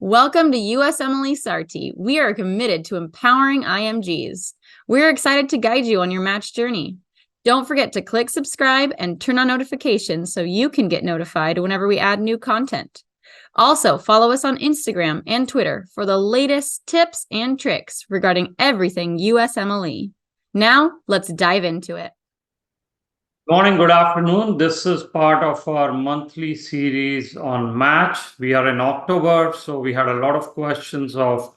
Welcome to USMLE Sarthi. We are committed to empowering IMGs. We're excited to guide you on your match journey. Don't forget to click subscribe and turn on notifications so you can get notified whenever we add new content. Also, follow us on Instagram and Twitter for the latest tips and tricks regarding everything USMLE. Now, let's dive into it. Morning, good afternoon. This is part of our monthly series on match. We are in October, so we had a lot of questions of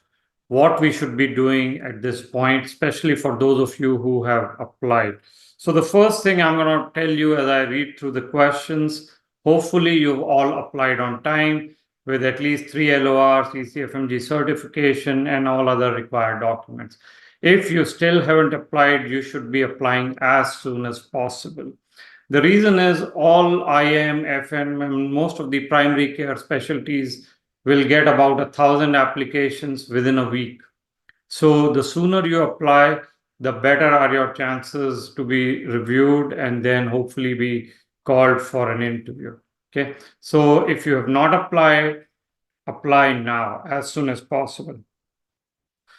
what we should be doing at this point, especially for those of you who have applied. So the first thing I'm going to tell you as I read through the questions, hopefully you've all applied on time with at least 3 LORs, ECFMG certification, and all other required documents. If you still haven't applied, you should be applying as soon as possible. The reason is all IM, FM, and most of the primary care specialties will get about 1,000 applications within a week. So the sooner you apply, the better are your chances to be reviewed and then hopefully be called for an interview. Okay. So if you have not applied, apply now as soon as possible.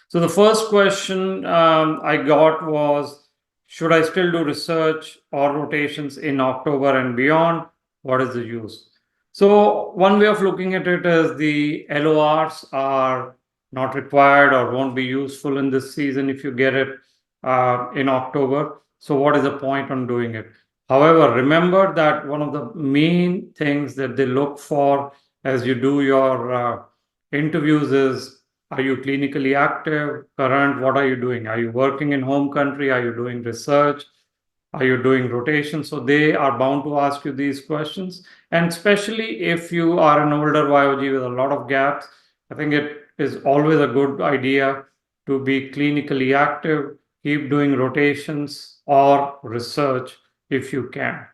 So the first question I got was, should I still do research or rotations in October and beyond? What is the use? So one way of looking at it is the LORs are not required or won't be useful in this season if you get it in October. So what is the point on doing it? However, remember that one of the main things that they look for as you do your interviews is, are you clinically active, current? What are you doing? Are you working in home country? Are you doing research? Are you doing rotation? So they are bound to ask you these questions. And especially if you are an older YOG with a lot of gaps, I think it is always a good idea to be clinically active, keep doing rotations or research if you can.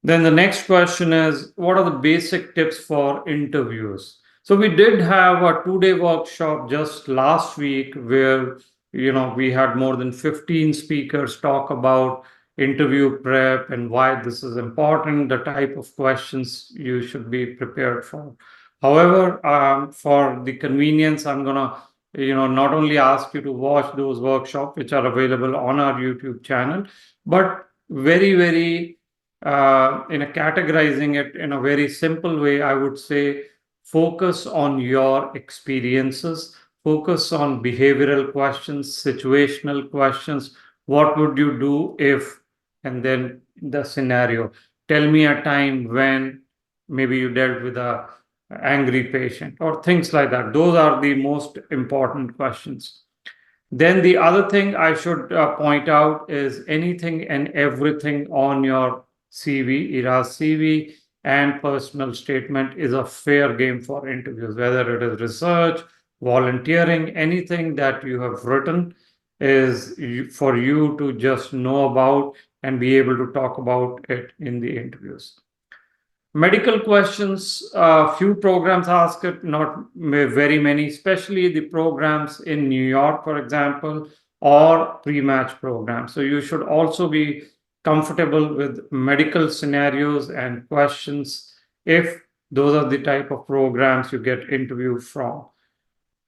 Then the next question is, what are the basic tips for interviews? So we did have a 2-day workshop just last week where, we had more than 15 speakers talk about interview prep and why this is important, the type of questions you should be prepared for. However, for the convenience, I'm going to, not only ask you to watch those workshops, which are available on our YouTube channel, but very, very, categorizing it in a very simple way, I would say, focus on your experiences, focus on behavioral questions, situational questions. What would you do if, and then the scenario. Tell me a time when maybe you dealt with a angry patient or things like that. Those are the most important questions. Then the other thing I should point out is anything and everything on your CV, ERA's CV, and personal statement is a fair game for interviews, whether it is research, volunteering, anything that you have written is for you to just know about and be able to talk about it in the interviews. Medical questions, few programs ask it, not very many, especially the programs in New York, for example, or pre-match programs. So you should also be comfortable with medical scenarios and questions if those are the type of programs you get interviewed from.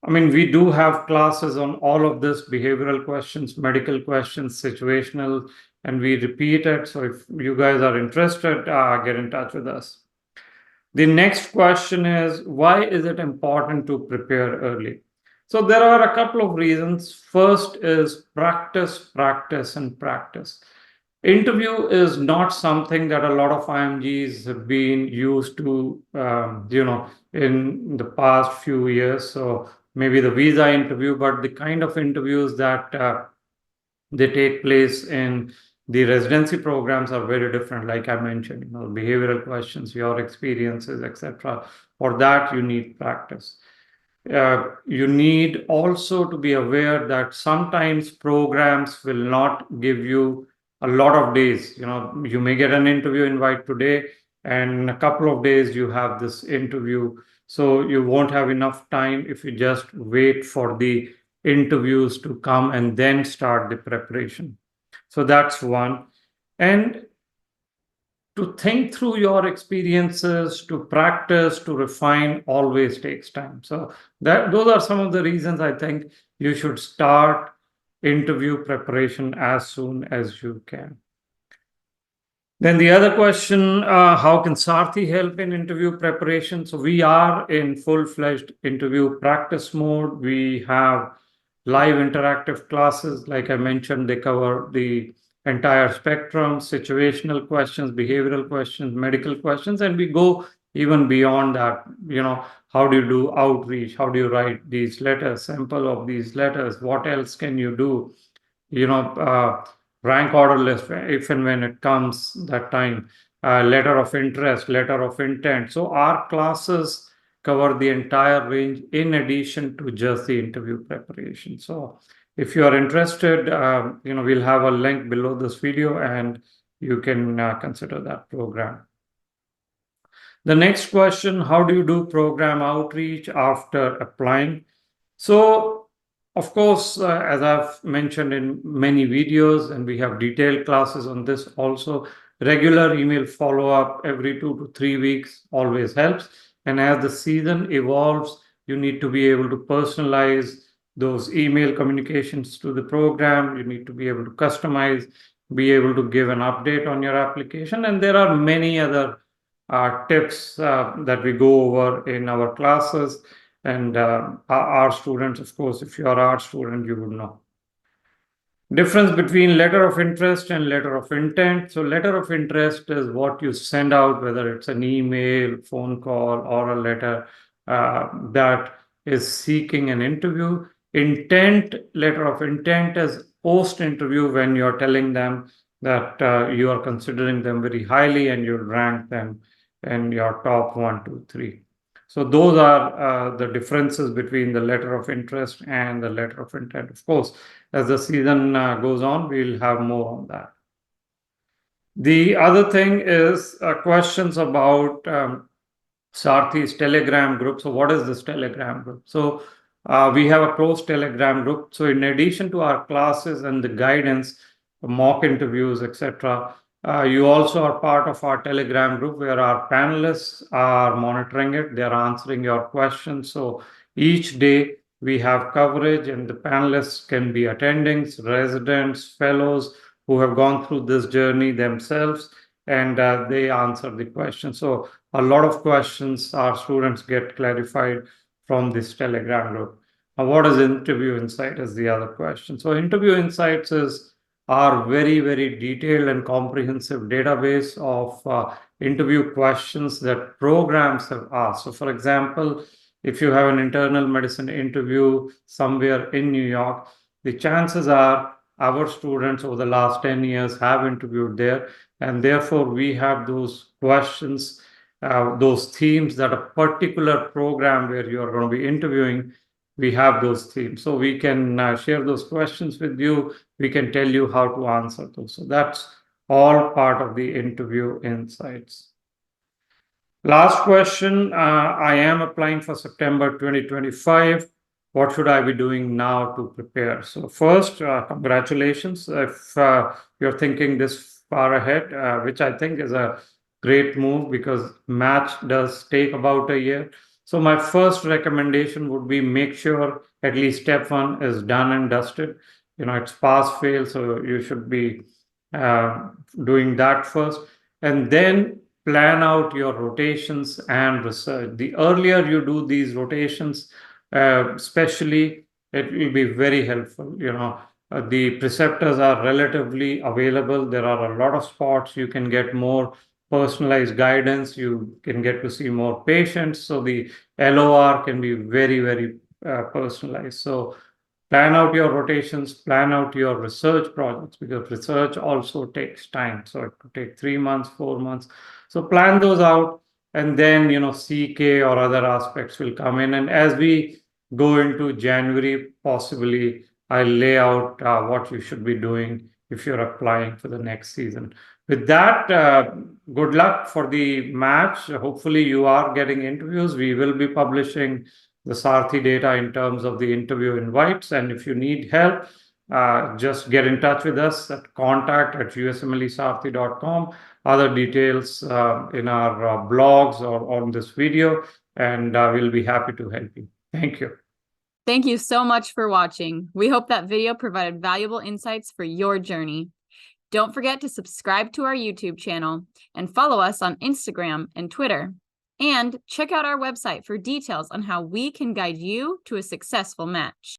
I mean, we do have classes on all of this, behavioral questions, medical questions, situational, and we repeat it. So if you guys are interested, get in touch with us. The next question is, why is it important to prepare early? So there are a couple of reasons. First is practice, practice, and practice. Interview is not something that a lot of IMGs have been used to, in the past few years. So maybe the visa interview, but the kind of interviews that they take place in the residency programs are very different. Like I mentioned, behavioral questions, your experiences, etc. For that, you need practice. You need also to be aware that sometimes programs will not give you a lot of days. You may get an interview invite today, and in a couple of days you have this interview. So you won't have enough time if you just wait for the interviews to come and then start the preparation. So that's one. And to think through your experiences, to practice, to refine always takes time. So those are some of the reasons I think you should start interview preparation as soon as you can. Then the other question, how can Sarthi help in interview preparation? So we are in full-fledged interview practice mode. We have live interactive classes. Like I mentioned, they cover the entire spectrum, situational questions, behavioral questions, medical questions, and we go even beyond that. How do you do outreach? How do you write these letters, sample of these letters? What else can you do? you know, uh, Rank order list if and when it comes that time, letter of interest, letter of intent. So our classes cover the entire range in addition to just the interview preparation. So if you are interested, we'll have a link below this video and you can consider that program. The next question, how do you do program outreach after applying? So, of course, as I've mentioned in many videos, and we have detailed classes on this also, regular email follow-up every 2 to 3 weeks always helps. And as the season evolves, you need to be able to personalize those email communications to the program. You need to be able to customize, be able to give an update on your application. And there are many other tips that we go over in our classes. And our students, of course, if you are our student, you would know. Difference between letter of interest and letter of intent. So letter of interest is what you send out, whether it's an email, phone call, or a letter that is seeking an interview. Letter of intent is post-interview when you're telling them that you are considering them very highly and you'll rank them in your top 1, 2, 3. So those are the differences between the letter of interest and the letter of intent. Of course, as the season goes on, we'll have more on that. The other thing is questions about Sarthi's Telegram group. So what is this Telegram group? So we have a closed Telegram group. So in addition to our classes and the guidance, mock interviews, etc., you also are part of our Telegram group where our panelists are monitoring it. They're answering your questions. So each day we have coverage, and the panelists can be attendings, residents, fellows who have gone through this journey themselves, and they answer the questions. So a lot of questions our students get clarified from this Telegram group. Now, what is Interview Insight is the other question. So Interview Insights is our very, very detailed and comprehensive database of interview questions that programs have asked. So for example, if you have an internal medicine interview somewhere in New York, the chances are our students over the last 10 years have interviewed there, and therefore we have those questions, those themes that a particular program where you are going to be interviewing, we have those themes. So we can share those questions with you. We can tell you how to answer those. So that's all part of the interview insights. Last question. I am applying for September 2025. What should I be doing now to prepare? So first, congratulations. If you're thinking this far ahead, which I think is a great move because match does take about a year. So my first recommendation would be make sure at least step 1 is done and dusted. It's pass fail, so you should be doing that first. And then plan out your rotations and research. The earlier you do these rotations, especially, it will be very helpful. The preceptors are relatively available. There are a lot of spots. You can get more personalized guidance. You can get to see more patients. So the LOR can be very, very personalized. So plan out your rotations, plan out your research projects, because research also takes time. So it could take 3 months, 4 months. So plan those out, and then CK or other aspects will come in. And as we go into January, possibly I'll lay out what you should be doing if you're applying for the next season. With that, good luck for the match. Hopefully you are getting interviews. We will be publishing the Sarthi data in terms of the interview invites. And if you need help, just get in touch with us at contact@usmlesarthi.com. other details in our blogs or on this video, and we'll be happy to help you. Thank you. Thank you so much for watching. We hope that video provided valuable insights for your journey. Don't forget to subscribe to our YouTube channel and follow us on Instagram and Twitter. And check out our website for details on how we can guide you to a successful match.